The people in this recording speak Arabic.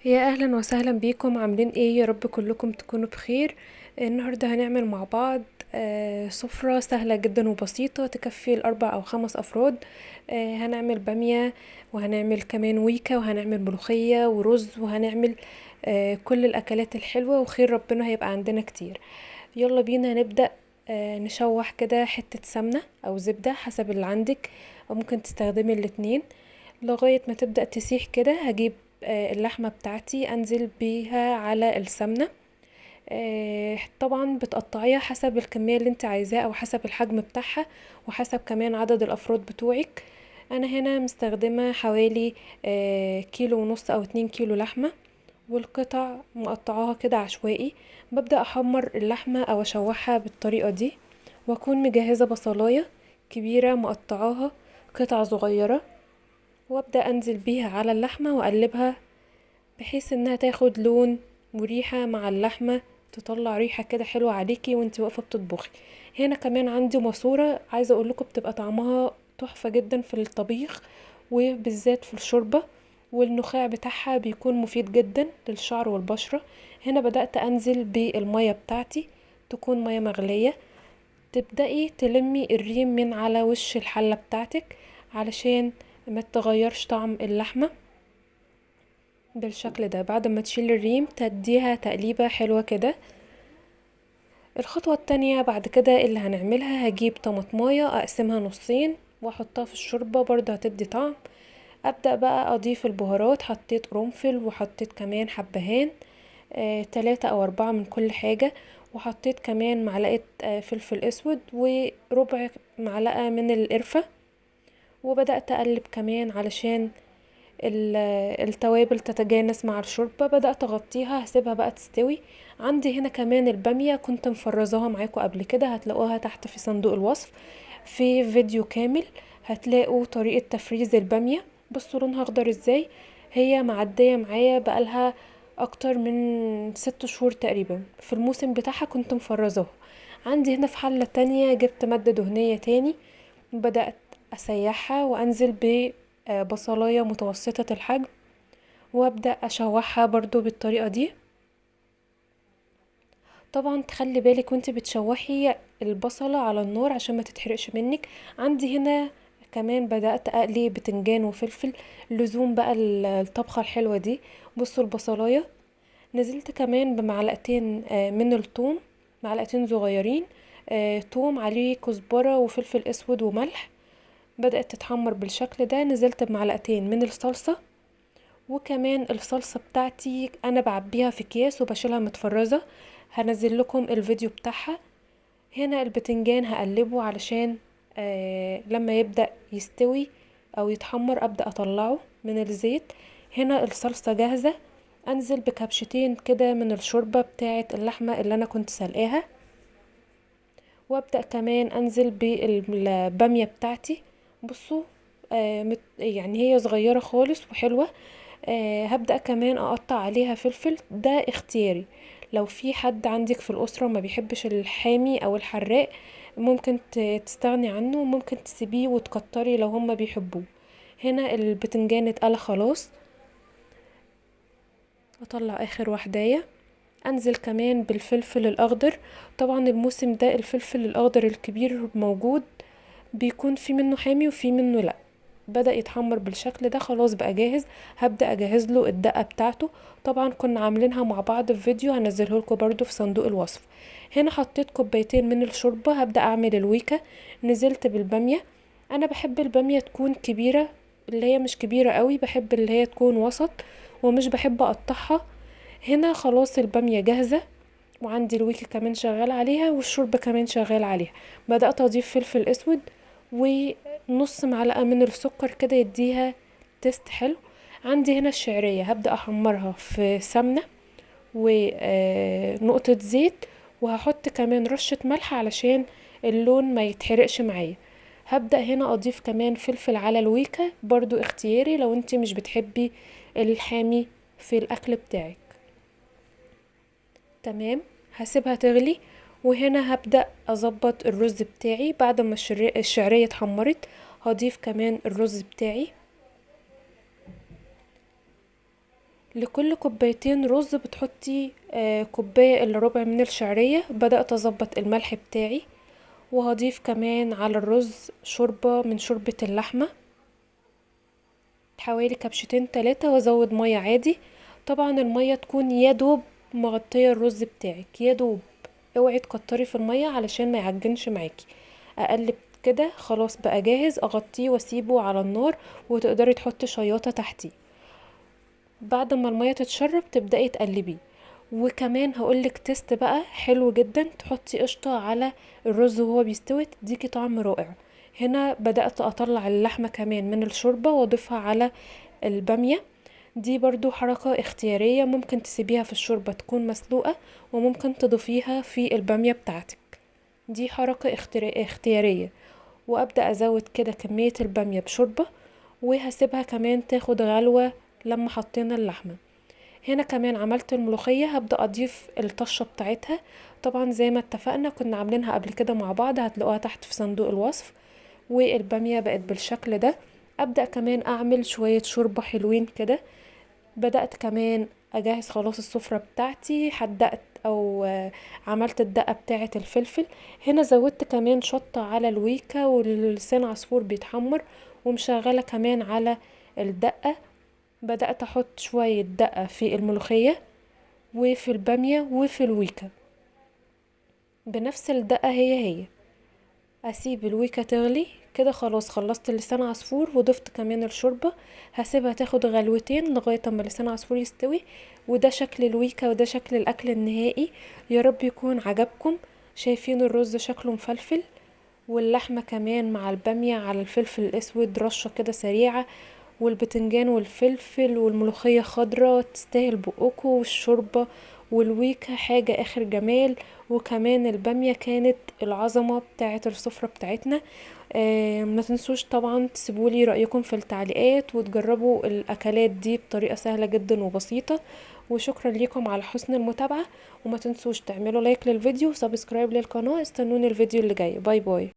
يا اهلا وسهلا بيكم، عاملين ايه؟ يا رب كلكم تكونوا بخير. النهارده هنعمل مع بعض سفرة سهلة جدا وبسيطة تكفي ال4 أو 5 أفراد. هنعمل بامية، وهنعمل كمان ويكا، وهنعمل ملوخية ورز، وهنعمل كل الأكلات الحلوة، وخير ربنا هيبقى عندنا كتير. يلا بينا نبدأ. نشوح كده حتة سمنة أو زبدة حسب اللي عندك، أو ممكن تستخدمي الاتنين لغاية ما تبدأ تسيح كده. هجيب اللحمة بتاعتي انزل بيها على السمنة. طبعا بتقطعيها حسب الكمية اللي انت عايزاه او حسب الحجم بتاعها، وحسب كمان عدد الافراد بتوعك. انا هنا مستخدمة حوالي كيلو ونص او 2 كيلو لحمة، والقطع مقطعاها كده عشوائي. ببدأ احمر اللحمة او اشوحها بالطريقة دي، واكون مجهزة بصلاية كبيرة مقطعاها قطع صغيرة، وابدأ انزل بيها على اللحمة واقلبها بحيث انها تاخد لون وريحة مع اللحمة، تطلع ريحة كده حلوة عليكي وانتي واقفة بتطبخي. هنا كمان عندي ماسورة، عايزة اقولكم بتبقى طعمها تحفة جدا في الطبيخ، وبالذات في الشوربة، والنخاع بتاعها بيكون مفيد جدا للشعر والبشرة. هنا بدأت انزل بالمية بتاعتي، تكون مية مغلية. تبدأي تلمي الريم من على وش الحلة بتاعتك علشان ما تغيرش طعم اللحمة. بالشكل ده بعد ما تشيل الريم تديها تقليبة حلوة كده. الخطوة التانية بعد كده اللي هنعملها، هجيب طماطماية اقسمها نصين واحطها في الشوربة، برضه هتدي طعم. ابدأ بقى اضيف البهارات، حطيت قرنفل وحطيت كمان حبهان 3 أو 4 من كل حاجة، وحطيت كمان معلقة فلفل اسود وربع معلقة من القرفة. وبدأت اقلب كمان علشان التوابل تتجانس مع الشوربة. بدأت اغطيها هسيبها بقى تستوي. عندي هنا كمان البامية كنت مفرزاها معاكم قبل كده، هتلاقوها تحت في صندوق الوصف في فيديو كامل. هتلاقوا طريقة تفريز البامية. بصوا لونها اخضر ازاي، هي معدية معايا بقالها اكتر من 6 شهور تقريبا، في الموسم بتاعها كنت مفرزاها. عندي هنا في حلة تانية جبت مادة دهنية تاني، بدأت اسيحها وانزل بصلاية متوسطة الحجم، وابدأ اشوحها برضو بالطريقة دي. طبعا تخلي بالك وانت بتشوحي البصلة على النار عشان ما تتحرقش منك. عندي هنا كمان بدأت اقلي بتنجان وفلفل، لزوم بقى الطبخة الحلوة دي. بصوا البصلاية، نزلت كمان بمعلقتين من الثوم، معلقتين صغيرين توم، عليه كزبرة وفلفل اسود وملح. بدأت تتحمر بالشكل ده. نزلت بمعلقتين من الصلصة، وكمان الصلصة بتاعتي انا بعبيها في اكياس وبشيلها متفرزة، هنزل لكم الفيديو بتاعها. هنا البتنجان هقلبه علشان لما يبدأ يستوي او يتحمر ابدأ اطلعه من الزيت. هنا الصلصة جاهزة، انزل بكبشتين كده من الشوربة بتاعت اللحمة اللي انا كنت سلقاها، وابدأ كمان انزل بالبامية بتاعتي. بصوا يعني هي صغيرة خالص وحلوة. هبدأ كمان اقطع عليها فلفل، ده اختياري. لو في حد عندك في الأسرة ما بيحبش الحامي او الحراق، ممكن تستغني عنه، ممكن تسيبيه وتكتري لو هما بيحبوه. هنا البتنجان اتقلى خلاص، اطلع اخر واحداية. انزل كمان بالفلفل الاخضر. طبعا الموسم ده الفلفل الاخضر الكبير موجود، بيكون في منه حامي وفي منه لا. بدأ يتحمر بالشكل ده، خلاص بقى جاهز. هبدأ اجهز له الدقة بتاعته. طبعا كنا عاملينها مع بعض في فيديو هنزله لكم برضو في صندوق الوصف. هنا حطيت كوبايتين من الشوربة، هبدأ اعمل الويكة. نزلت بالبامية. انا بحب البامية تكون كبيرة، اللي هي مش كبيرة قوي، بحب اللي هي تكون وسط، ومش بحب اقطعها. هنا خلاص البامية جاهزة، وعندي الويكة كمان شغال عليها والشوربة كمان شغال عليها. بدأت اضيف فلفل اسود ونص معلقة من السكر كده يديها تيست حلو. عندي هنا الشعرية، هبدأ احمرها في سمنة ونقطة زيت، وهحط كمان رشة ملح علشان اللون ما يتحرقش معايا. هبدأ هنا اضيف كمان فلفل على الويكة، برضو اختياري لو انتي مش بتحبي الحامي في الاكل بتاعك. تمام، هسيبها تغلي. وهنا هبدأ اظبط الرز بتاعي بعد ما الشعرية اتحمرت. هضيف كمان الرز بتاعي. لكل كوبايتين رز بتحطي كوباية الا ربع من الشعرية. بدأت اظبط الملح بتاعي، وهضيف كمان على الرز شوربة من شوربة اللحمة حوالي كبشتين 3، وازود مية عادي. طبعا المية تكون يادوب مغطية الرز بتاعك يادوب، اوعي تكتري في المية علشان ما يعجنش معاكي. اقلب كده خلاص بقى جاهز، اغطيه واسيبه على النار، وتقدري تحطي شياطة تحتيه. بعد ما المية تتشرب تبدأي تقلبيه. وكمان هقولك تيست بقى حلو جدا، تحطي قشطة على الرز وهو بيستوي تديكي طعم رائع. هنا بدأت اطلع اللحمة كمان من الشوربة واضيفها على البامية. دي برضو حركة اختيارية، ممكن تسيبيها في الشوربة تكون مسلوقة، وممكن تضيفيها في البامية بتاعتك. دي حركة اختيارية. وابدأ ازود كده كمية البامية بشوربة، وهسيبها كمان تاخد غلوة لما حطينا اللحمة. هنا كمان عملت الملوخية، هبدأ اضيف الطشة بتاعتها. طبعا زي ما اتفقنا كنا عاملينها قبل كده مع بعض، هتلاقوها تحت في صندوق الوصف. والبامية بقت بالشكل ده. ابدأ كمان اعمل شوية شوربة حلوين كده. بدأت كمان اجهز خلاص السفرة بتاعتي، حدقت او عملت الدقة بتاعة الفلفل. هنا زودت كمان شطة على الويكة، واللسان عصفور بيتحمر، ومشغلة كمان على الدقة. بدأت احط شوية دقة في الملوخية وفي البامية وفي الويكة بنفس الدقة هي. اسيب الويكة تغلي كده. خلاص خلصت اللسان عصفور وضفت كمان الشوربة. هسيبها تاخد غلوتين لغاية اما اللسان عصفور يستوي. وده شكل الويكة وده شكل الاكل النهائي. يا رب يكون عجبكم. شايفين الرز شكله مفلفل، واللحمة كمان مع البامية على الفلفل الاسود رشة كده سريعة، والبتنجان والفلفل والملوخية خضرة تستاهل بقكم، والشوربة والويكة حاجة اخر جمال. وكمان البامية كانت العظمة بتاعة السفرة بتاعتنا. ما تنسوش طبعا تسيبولي رأيكم في التعليقات، وتجربوا الأكلات دي بطريقة سهلة جدا وبسيطة. وشكرا ليكم على حسن المتابعة. وما تنسوش تعملوا لايك للفيديو وسبسكرايب للقناة. استنوني الفيديو اللي جاي. باي باي.